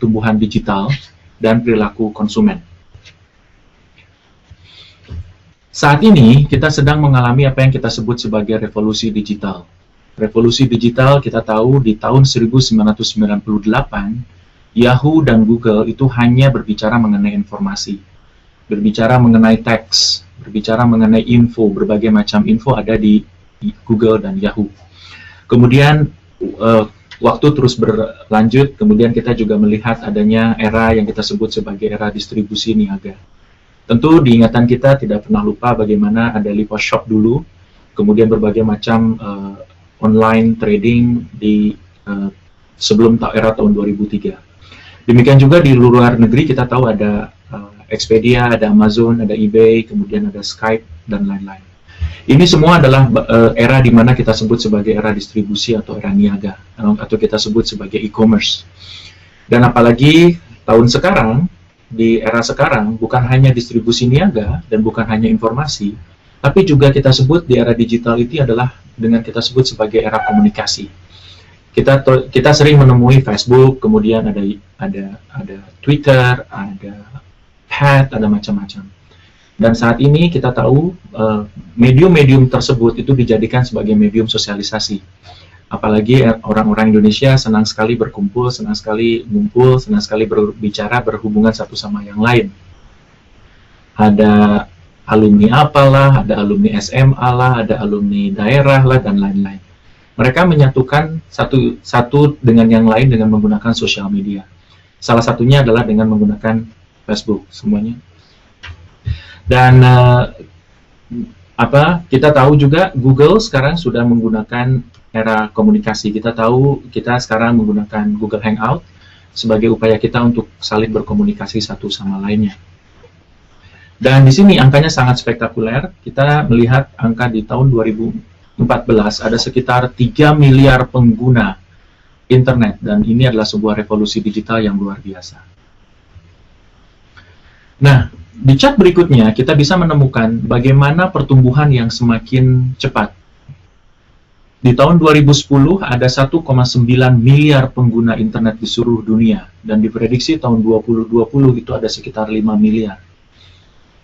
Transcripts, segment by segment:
pertumbuhan digital dan perilaku konsumen. Saat ini kita sedang mengalami apa yang kita sebut sebagai revolusi digital. Revolusi digital kita tahu di tahun 1998, Yahoo dan Google itu hanya berbicara mengenai informasi, berbicara mengenai teks, berbicara mengenai info, berbagai macam info ada di Google dan Yahoo. Kemudian waktu terus berlanjut, kemudian kita juga melihat adanya era yang kita sebut sebagai era distribusi niaga. Tentu di ingatan kita tidak pernah lupa bagaimana ada Lipo Shop dulu, kemudian berbagai macam online trading di sebelum era tahun 2003. Demikian juga di luar negeri kita tahu ada Expedia, ada Amazon, ada eBay, kemudian ada Skype, dan lain-lain. Ini semua adalah era di mana kita sebut sebagai era distribusi atau era niaga, atau kita sebut sebagai e-commerce. Dan apalagi tahun sekarang, di era sekarang, bukan hanya distribusi niaga dan bukan hanya informasi, tapi juga kita sebut di era digital itu adalah dengan kita sebut sebagai era komunikasi. Kita sering menemui Facebook, kemudian ada Twitter, ada Pad, ada macam-macam. Dan saat ini kita tahu medium-medium tersebut itu dijadikan sebagai medium sosialisasi. Apalagi orang-orang Indonesia senang sekali berkumpul, senang sekali ngumpul, senang sekali berbicara, berhubungan satu sama yang lain. Ada alumni apalah, ada alumni SMA lah, ada alumni daerah lah, dan lain-lain. Mereka menyatukan satu dengan yang lain dengan menggunakan sosial media. Salah satunya adalah dengan menggunakan Facebook semuanya. Dan kita tahu juga Google sekarang sudah menggunakan era komunikasi. Kita tahu kita sekarang menggunakan Google Hangout sebagai upaya kita untuk saling berkomunikasi satu sama lainnya. Dan di sini angkanya sangat spektakuler. Kita melihat angka di tahun 2014 ada sekitar 3 miliar pengguna internet, dan ini adalah sebuah revolusi digital yang luar biasa. Nah, di chart berikutnya kita bisa menemukan bagaimana pertumbuhan yang semakin cepat. Di tahun 2010 ada 1,9 miliar pengguna internet di seluruh dunia, dan diprediksi tahun 2020 itu ada sekitar 5 miliar.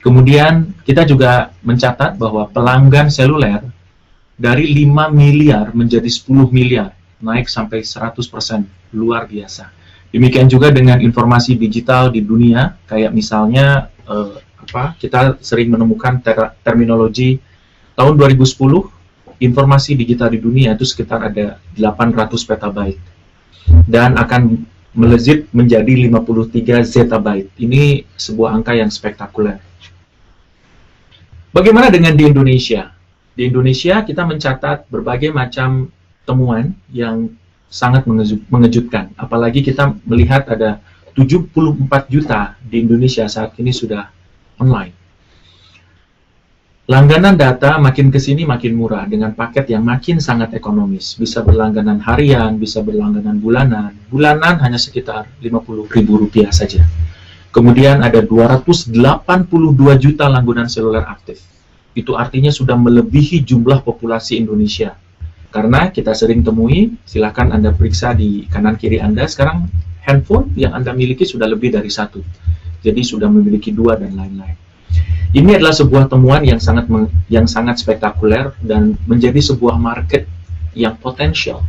Kemudian kita juga mencatat bahwa pelanggan seluler dari 5 miliar menjadi 10 miliar, naik sampai 100%, luar biasa. Demikian juga dengan informasi digital di dunia, kayak misalnya kita sering menemukan terminologi tahun 2010, informasi digital di dunia itu sekitar ada 800 petabyte dan akan melejit menjadi 53 zettabyte. Ini sebuah angka yang spektakuler. Bagaimana dengan di Indonesia? Di Indonesia kita mencatat berbagai macam temuan yang sangat mengejutkan. Apalagi kita melihat ada 74 juta di Indonesia saat ini sudah online. Langganan data makin kesini makin murah dengan paket yang makin sangat ekonomis. Bisa berlangganan harian, bisa berlangganan bulanan. Bulanan hanya sekitar Rp50.000 saja. Kemudian ada 282 juta langganan seluler aktif. Itu artinya sudah melebihi jumlah populasi Indonesia. Karena kita sering temui, silakan Anda periksa di kanan kiri Anda, sekarang handphone yang Anda miliki sudah lebih dari 1. Jadi sudah memiliki 2 dan lain-lain. Ini adalah sebuah temuan yang sangat spektakuler dan menjadi sebuah market yang potensial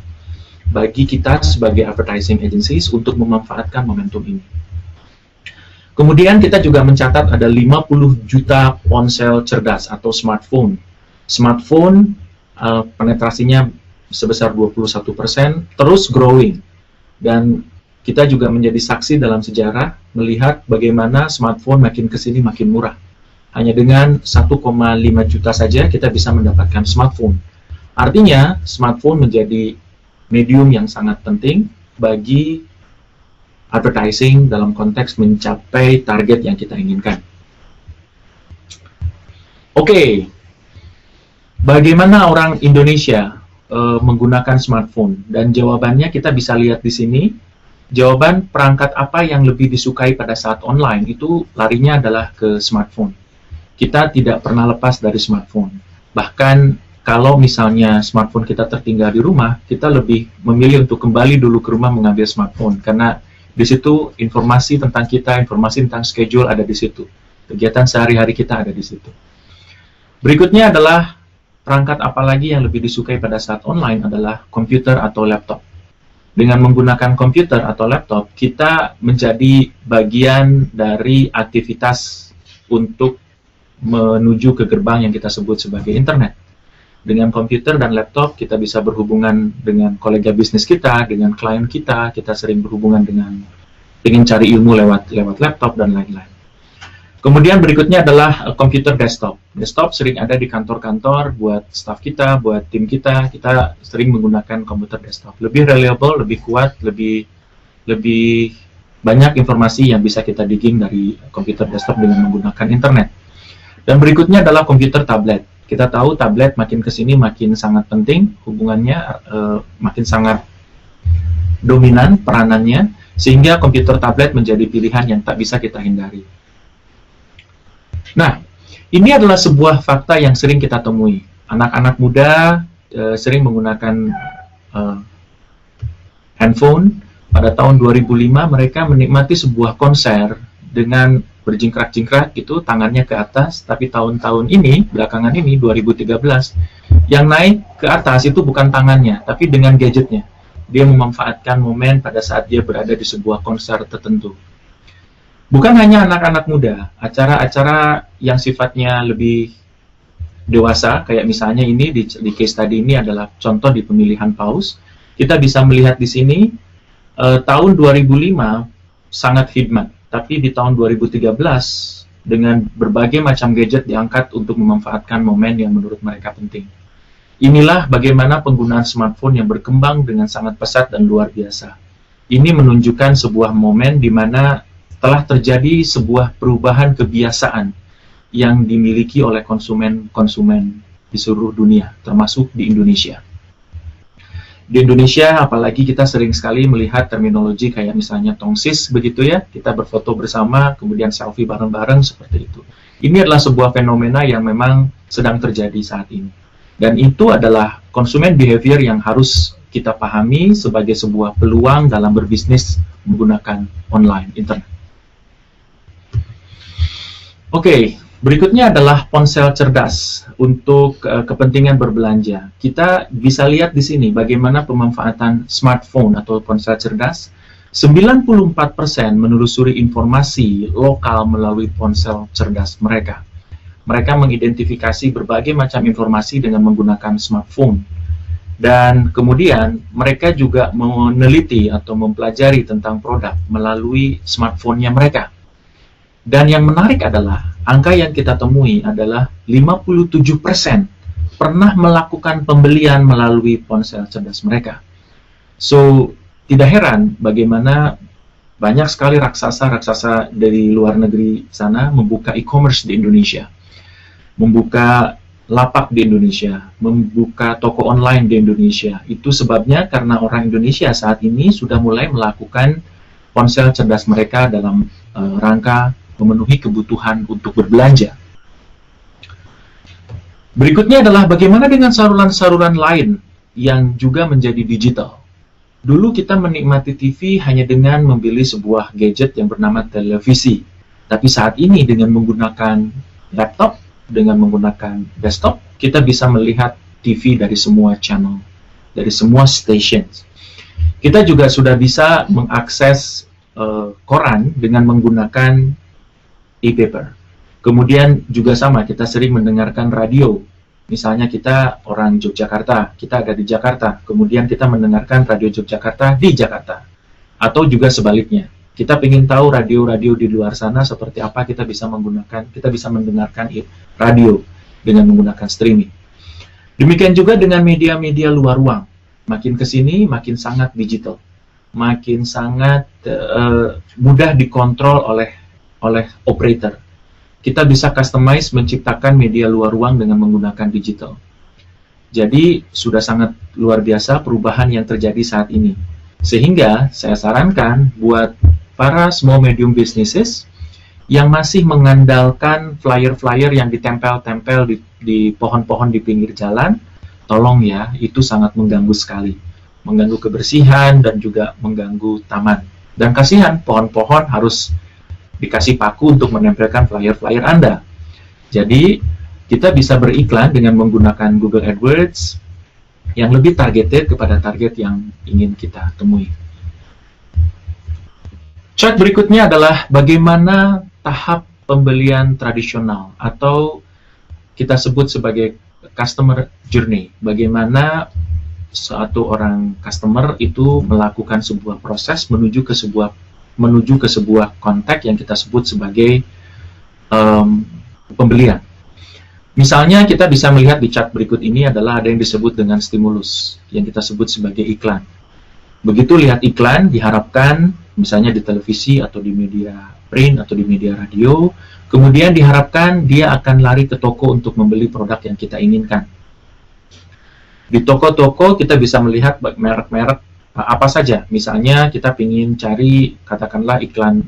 bagi kita sebagai advertising agencies untuk memanfaatkan momentum ini. Kemudian kita juga mencatat ada 50 juta ponsel cerdas atau smartphone. Smartphone penetrasinya sebesar 21%, terus growing. Dan kita juga menjadi saksi dalam sejarah melihat bagaimana smartphone makin kesini makin murah. Hanya dengan 1,5 juta saja kita bisa mendapatkan smartphone. Artinya, smartphone menjadi medium yang sangat penting bagi advertising dalam konteks mencapai target yang kita inginkan. Oke, bagaimana orang Indonesia menggunakan smartphone? Dan jawabannya kita bisa lihat di sini. Jawaban perangkat apa yang lebih disukai pada saat online itu larinya adalah ke smartphone. Kita tidak pernah lepas dari smartphone. Bahkan kalau misalnya smartphone kita tertinggal di rumah, kita lebih memilih untuk kembali dulu ke rumah mengambil smartphone. Karena Di situ informasi tentang kita, informasi tentang schedule ada di situ. Kegiatan sehari-hari kita ada di situ. Berikutnya adalah perangkat apalagi yang lebih disukai pada saat online adalah komputer atau laptop. Dengan menggunakan komputer atau laptop, kita menjadi bagian dari aktivitas untuk menuju ke gerbang yang kita sebut sebagai internet. Dengan komputer dan laptop, kita bisa berhubungan dengan kolega bisnis kita, dengan klien kita, kita sering berhubungan dengan ingin cari ilmu lewat laptop dan lain-lain. Kemudian berikutnya adalah komputer desktop. Desktop sering ada di kantor-kantor buat staff kita, buat tim kita sering menggunakan komputer desktop. Lebih reliable, lebih kuat, lebih banyak informasi yang bisa kita digging dari komputer desktop dengan menggunakan internet. Dan berikutnya adalah komputer tablet. Kita tahu tablet makin kesini makin sangat penting, hubungannya makin sangat dominan peranannya, sehingga komputer tablet menjadi pilihan yang tak bisa kita hindari. Nah, ini adalah sebuah fakta yang sering kita temui. Anak-anak muda sering menggunakan handphone. Pada tahun 2005 mereka menikmati sebuah konser dengan berjingkrak-jingkrak gitu, tangannya ke atas. Tapi tahun-tahun ini, belakangan ini, 2013, yang naik ke atas itu bukan tangannya, tapi dengan gadgetnya. Dia memanfaatkan momen pada saat dia berada di sebuah konser tertentu. Bukan hanya anak-anak muda, acara-acara yang sifatnya lebih dewasa, kayak misalnya ini di case study ini adalah contoh di pemilihan paus. Kita bisa melihat di sini, tahun 2005 sangat khidmat, tapi di tahun 2013 dengan berbagai macam gadget diangkat untuk memanfaatkan momen yang menurut mereka penting. Inilah bagaimana penggunaan smartphone yang berkembang dengan sangat pesat dan luar biasa. Ini menunjukkan sebuah momen di mana telah terjadi sebuah perubahan kebiasaan yang dimiliki oleh konsumen-konsumen di seluruh dunia, termasuk di Indonesia. Di Indonesia, apalagi kita sering sekali melihat terminologi kayak misalnya tongsis, begitu ya, kita berfoto bersama, kemudian selfie bareng-bareng, seperti itu. Ini adalah sebuah fenomena yang memang sedang terjadi saat ini. Dan itu adalah konsumen behavior yang harus kita pahami sebagai sebuah peluang dalam berbisnis menggunakan online, internet. Oke, berikutnya adalah ponsel cerdas untuk kepentingan berbelanja. Kita bisa lihat di sini bagaimana pemanfaatan smartphone atau ponsel cerdas. 94% menelusuri informasi lokal melalui ponsel cerdas mereka. Mereka mengidentifikasi berbagai macam informasi dengan menggunakan smartphone. Dan kemudian mereka juga meneliti atau mempelajari tentang produk melalui smartphone-nya mereka. Dan yang menarik adalah, angka yang kita temui adalah 57% pernah melakukan pembelian melalui ponsel cerdas mereka. So, tidak heran bagaimana banyak sekali raksasa-raksasa dari luar negeri sana membuka e-commerce di Indonesia, membuka lapak di Indonesia, membuka toko online di Indonesia. Itu sebabnya karena orang Indonesia saat ini sudah mulai melakukan ponsel cerdas mereka dalam rangka memenuhi kebutuhan untuk berbelanja. Berikutnya adalah bagaimana dengan saluran-saluran lain yang juga menjadi digital. Dulu kita menikmati TV hanya dengan membeli sebuah gadget yang bernama televisi. Tapi saat ini dengan menggunakan laptop, dengan menggunakan desktop, kita bisa melihat TV dari semua channel, dari semua stations. Kita juga sudah bisa mengakses koran dengan menggunakan e-paper. Kemudian juga sama, kita sering mendengarkan radio. Misalnya kita orang Yogyakarta, kita ada di Jakarta, kemudian kita mendengarkan radio Yogyakarta di Jakarta. Atau juga sebaliknya, kita ingin tahu radio-radio di luar sana seperti apa, kita bisa mendengarkan radio dengan menggunakan streaming. Demikian juga dengan media-media luar ruang. Makin kesini, makin sangat digital. Makin sangat mudah dikontrol oleh operator. Kita bisa customize, menciptakan media luar ruang dengan menggunakan digital. Jadi, sudah sangat luar biasa perubahan yang terjadi saat ini. Sehingga, saya sarankan buat para small medium businesses yang masih mengandalkan flyer-flyer yang ditempel-tempel di pohon-pohon di pinggir jalan, tolong ya, itu sangat mengganggu sekali. Mengganggu kebersihan dan juga mengganggu taman. Dan kasihan, pohon-pohon harus dikasih paku untuk menempelkan flyer-flyer Anda. Jadi, kita bisa beriklan dengan menggunakan Google AdWords yang lebih targeted kepada target yang ingin kita temui. Chart berikutnya adalah bagaimana tahap pembelian tradisional atau kita sebut sebagai customer journey. Bagaimana suatu orang customer itu melakukan sebuah proses menuju ke sebuah kontak yang kita sebut sebagai pembelian. Misalnya kita bisa melihat di chart berikut ini adalah ada yang disebut dengan stimulus yang kita sebut sebagai iklan. Begitu lihat iklan, diharapkan misalnya di televisi atau di media print atau di media radio, kemudian diharapkan dia akan lari ke toko untuk membeli produk yang kita inginkan. Di toko-toko kita bisa melihat merek-merek apa saja. Misalnya kita ingin cari katakanlah iklan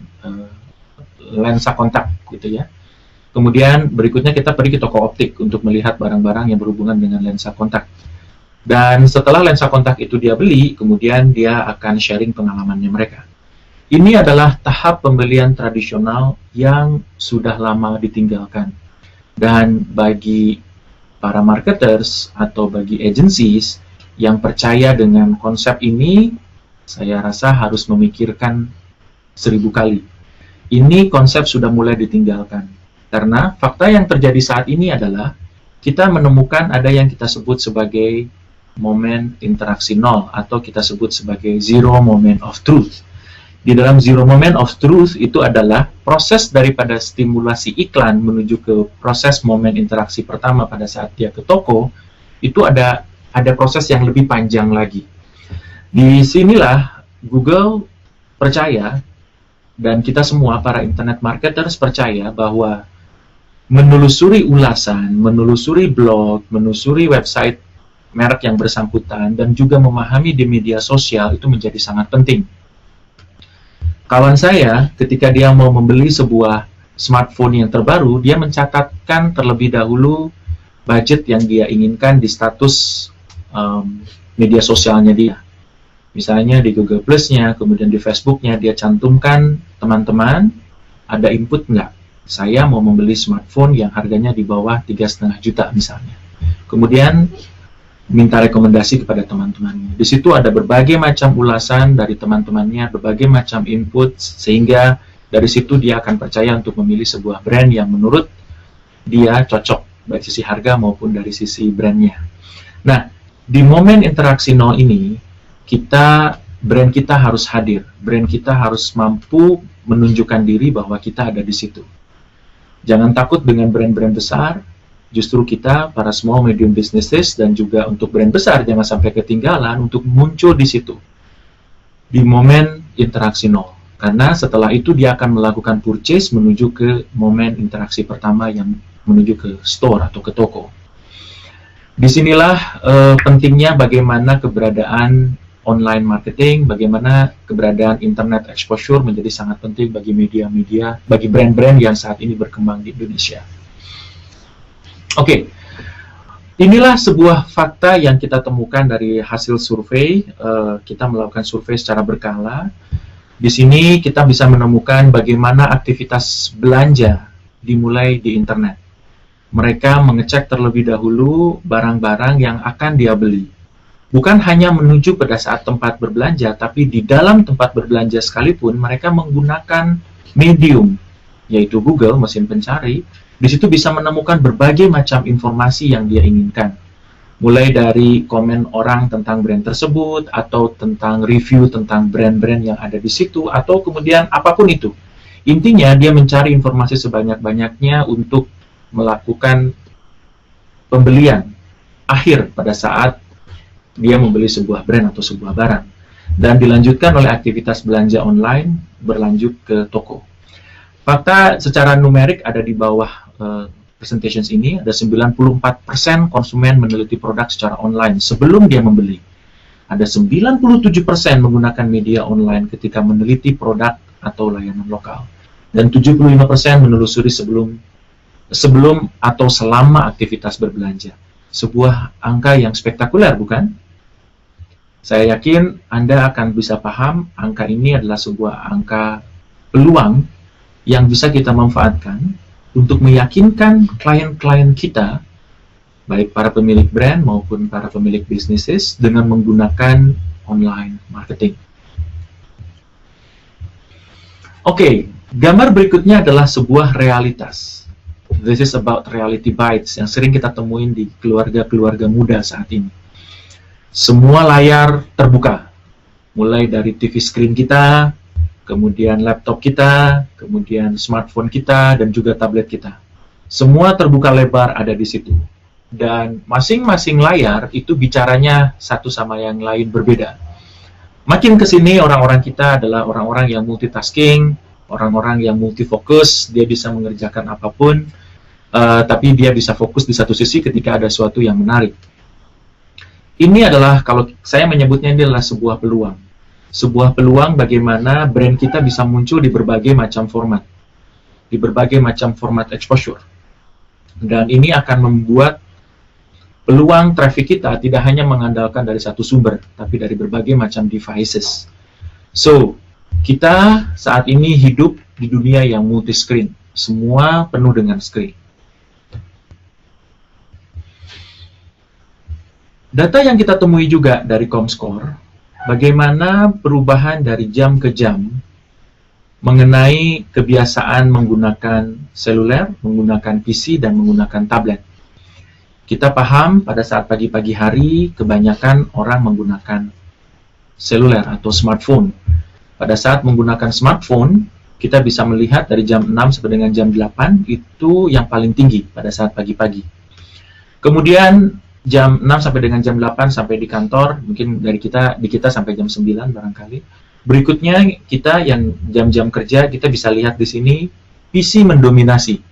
lensa kontak gitu ya. Kemudian berikutnya kita pergi ke toko optik untuk melihat barang-barang yang berhubungan dengan lensa kontak. Dan setelah lensa kontak itu dia beli, kemudian dia akan sharing pengalamannya mereka. Ini adalah tahap pembelian tradisional yang sudah lama ditinggalkan. Dan bagi para marketers atau bagi agencies yang percaya dengan konsep ini, saya rasa harus memikirkan 1000 kali. Ini konsep sudah mulai ditinggalkan. Karena fakta yang terjadi saat ini adalah kita menemukan ada yang kita sebut sebagai momen interaksi nol atau kita sebut sebagai zero moment of truth. Di dalam zero moment of truth itu adalah proses daripada stimulasi iklan menuju ke proses momen interaksi pertama pada saat dia ke toko, itu ada proses yang lebih panjang lagi. Di sinilah Google percaya dan kita semua para internet marketers percaya bahwa menelusuri ulasan, menelusuri blog, menelusuri website merek yang bersangkutan dan juga memahami di media sosial itu menjadi sangat penting. Kawan saya, ketika dia mau membeli sebuah smartphone yang terbaru, dia mencatatkan terlebih dahulu budget yang dia inginkan di status media sosialnya dia. Misalnya di Google Plus-nya, kemudian di Facebook-nya, dia cantumkan, teman-teman, ada input nggak? Saya mau membeli smartphone yang harganya di bawah 3,5 juta misalnya. Kemudian, minta rekomendasi kepada teman-temannya. Di situ ada berbagai macam ulasan dari teman-temannya, berbagai macam input, sehingga dari situ dia akan percaya untuk memilih sebuah brand yang menurut dia cocok, baik sisi harga maupun dari sisi brandnya. Nah, di momen interaksi nol ini, brand kita harus hadir. Brand kita harus mampu menunjukkan diri bahwa kita ada di situ. Jangan takut dengan brand-brand besar. Justru kita, para small medium businesses, dan juga untuk brand besar, jangan sampai ketinggalan untuk muncul di situ. Di momen interaksi nol. Karena setelah itu dia akan melakukan purchase menuju ke momen interaksi pertama yang menuju ke store atau ke toko. Disinilah pentingnya bagaimana keberadaan online marketing, bagaimana keberadaan internet exposure menjadi sangat penting bagi media-media, bagi brand-brand yang saat ini berkembang di Indonesia. Oke, inilah sebuah fakta yang kita temukan dari hasil survei. Kita melakukan survei secara berkala. Di sini kita bisa menemukan bagaimana aktivitas belanja dimulai di internet. Mereka mengecek terlebih dahulu barang-barang yang akan dia beli. Bukan hanya menuju pada saat tempat berbelanja, tapi di dalam tempat berbelanja sekalipun mereka menggunakan medium, yaitu Google, mesin pencari. Di situ bisa menemukan berbagai macam informasi yang dia inginkan. Mulai dari komen orang tentang brand tersebut, atau tentang review tentang brand-brand yang ada di situ, atau kemudian apapun itu. Intinya dia mencari informasi sebanyak-banyaknya untuk melakukan pembelian akhir pada saat dia membeli sebuah brand atau sebuah barang. Dan dilanjutkan oleh aktivitas belanja online berlanjut ke toko. Fakta secara numerik ada di bawah presentations ini, ada 94% konsumen meneliti produk secara online sebelum dia membeli. Ada 97% menggunakan media online ketika meneliti produk atau layanan lokal. Dan 75% menelusuri sebelum atau selama aktivitas berbelanja. Sebuah angka yang spektakuler, bukan? Saya yakin Anda akan bisa paham angka ini adalah sebuah angka peluang yang bisa kita manfaatkan untuk meyakinkan klien-klien kita, baik para pemilik brand maupun para pemilik bisnis, dengan menggunakan online marketing. Oke, gambar berikutnya adalah sebuah realitas. This is about reality bites yang sering kita temuin di keluarga-keluarga muda saat ini. Semua layar terbuka, mulai dari TV screen kita, kemudian laptop kita, kemudian smartphone kita, dan juga tablet kita. Semua terbuka lebar ada di situ. Dan masing-masing layar itu bicaranya satu sama yang lain berbeda. Makin ke sini orang-orang kita adalah orang-orang yang multitasking, orang-orang yang multifokus, dia bisa mengerjakan apapun, tapi dia bisa fokus di satu sisi ketika ada sesuatu yang menarik. Ini adalah, kalau saya menyebutnya, ini adalah sebuah peluang. Sebuah peluang bagaimana brand kita bisa muncul di berbagai macam format. Di berbagai macam format exposure. Dan ini akan membuat peluang traffic kita tidak hanya mengandalkan dari satu sumber, tapi dari berbagai macam devices. So, kita saat ini hidup di dunia yang multi-screen. Semua penuh dengan screen. Data yang kita temui juga dari Comscore, bagaimana perubahan dari jam ke jam mengenai kebiasaan menggunakan seluler, menggunakan PC, dan menggunakan tablet. Kita paham pada saat pagi-pagi hari, kebanyakan orang menggunakan seluler atau smartphone. Pada saat menggunakan smartphone, kita bisa melihat dari jam 6 sampai dengan jam 8, itu yang paling tinggi pada saat pagi-pagi. Kemudian, jam 6 sampai dengan jam 8 sampai di kantor, mungkin di kita sampai jam 9 barangkali. Berikutnya kita yang jam-jam kerja, kita bisa lihat di sini PC mendominasi.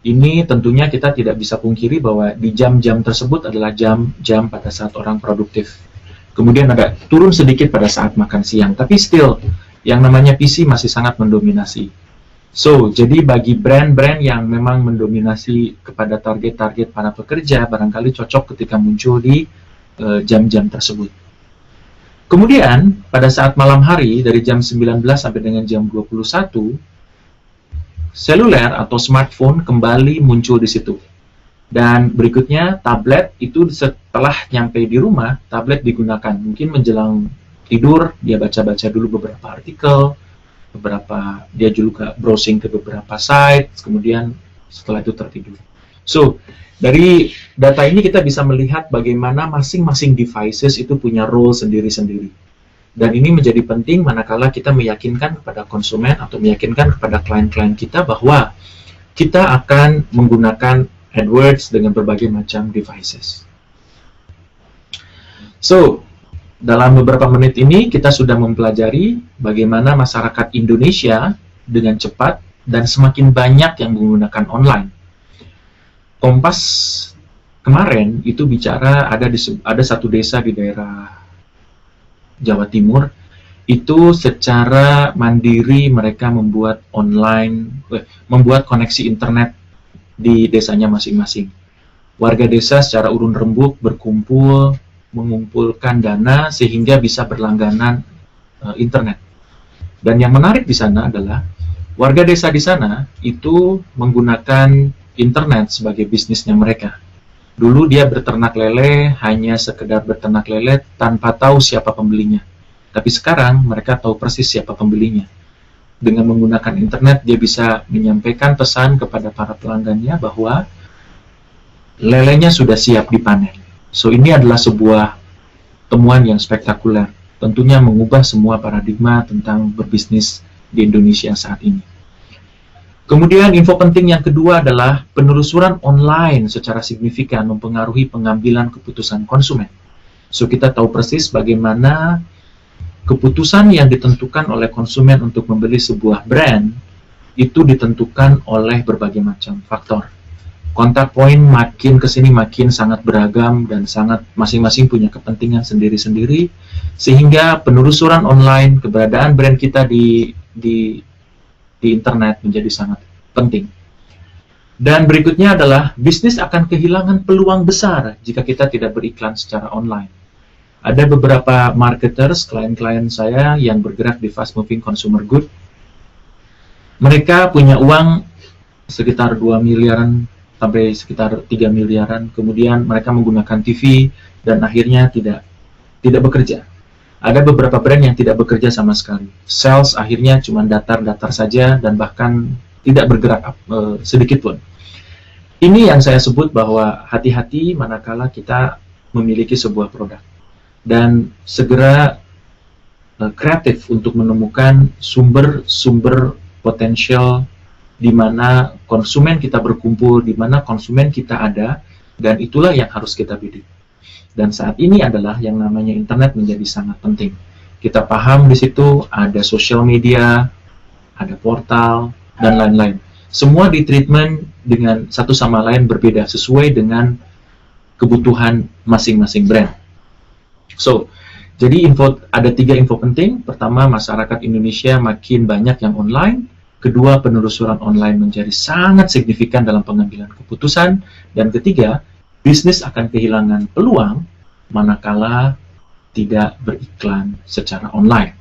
Ini tentunya kita tidak bisa pungkiri bahwa di jam-jam tersebut adalah jam-jam pada saat orang produktif. Kemudian ada turun sedikit pada saat makan siang, tapi still yang namanya PC masih sangat mendominasi. So, jadi bagi brand-brand yang memang mendominasi kepada target-target para pekerja, barangkali cocok ketika muncul di jam-jam tersebut. Kemudian, pada saat malam hari, dari jam 19 sampai dengan jam 21, seluler atau smartphone kembali muncul di situ. Dan berikutnya, tablet itu setelah nyampe di rumah, tablet digunakan. Mungkin menjelang tidur, dia baca-baca dulu beberapa artikel, dia juga browsing ke beberapa site, kemudian setelah itu tertidur. So, dari data ini kita bisa melihat bagaimana masing-masing devices itu punya role sendiri-sendiri. Dan ini menjadi penting manakala kita meyakinkan kepada konsumen atau meyakinkan kepada klien-klien kita bahwa kita akan menggunakan AdWords dengan berbagai macam devices. So, dalam beberapa menit ini kita sudah mempelajari bagaimana masyarakat Indonesia dengan cepat dan semakin banyak yang menggunakan online. Kompas kemarin itu bicara ada satu desa di daerah Jawa Timur, itu secara mandiri mereka membuat membuat koneksi internet di desanya masing-masing. Warga desa secara urun rembuk berkumpul, mengumpulkan dana sehingga bisa berlangganan internet. Dan yang menarik di sana adalah warga desa di sana itu menggunakan internet sebagai bisnisnya mereka. Dulu dia berternak lele, hanya sekedar berternak lele tanpa tahu siapa pembelinya. Tapi sekarang mereka tahu persis siapa pembelinya. Dengan menggunakan internet dia bisa menyampaikan pesan kepada para pelanggannya bahwa lelenya sudah siap dipanen. So, ini adalah sebuah temuan yang spektakuler. Tentunya mengubah semua paradigma tentang berbisnis di Indonesia saat ini. Kemudian, info penting yang kedua adalah penelusuran online secara signifikan mempengaruhi pengambilan keputusan konsumen. So, kita tahu persis bagaimana keputusan yang ditentukan oleh konsumen untuk membeli sebuah brand itu ditentukan oleh berbagai macam faktor. Kontak point makin kesini makin sangat beragam dan sangat masing-masing punya kepentingan sendiri-sendiri, sehingga penelusuran online keberadaan brand kita di internet menjadi sangat penting. Dan berikutnya adalah bisnis akan kehilangan peluang besar jika kita tidak beriklan secara online. Ada beberapa marketers, klien-klien saya yang bergerak di fast moving consumer good. Mereka punya uang sekitar 2 miliaran sampai sekitar 3 miliaran. Kemudian mereka menggunakan TV dan akhirnya tidak bekerja. Ada beberapa brand yang tidak bekerja sama sekali. Sales akhirnya cuma datar-datar saja dan bahkan tidak bergerak sedikit pun. Ini yang saya sebut bahwa hati-hati manakala kita memiliki sebuah produk. Dan segera kreatif untuk menemukan sumber-sumber potensial di mana konsumen kita berkumpul, di mana konsumen kita ada, dan itulah yang harus kita bidik. Dan saat ini adalah yang namanya internet menjadi sangat penting. Kita paham di situ ada social media, ada portal, dan lain-lain. Semua di treatment dengan satu sama lain berbeda sesuai dengan kebutuhan masing-masing brand. So, jadi ada 3 info penting. Pertama, masyarakat Indonesia makin banyak yang online. Kedua, penelusuran online menjadi sangat signifikan dalam pengambilan keputusan. Dan ketiga, bisnis akan kehilangan peluang manakala tidak beriklan secara online.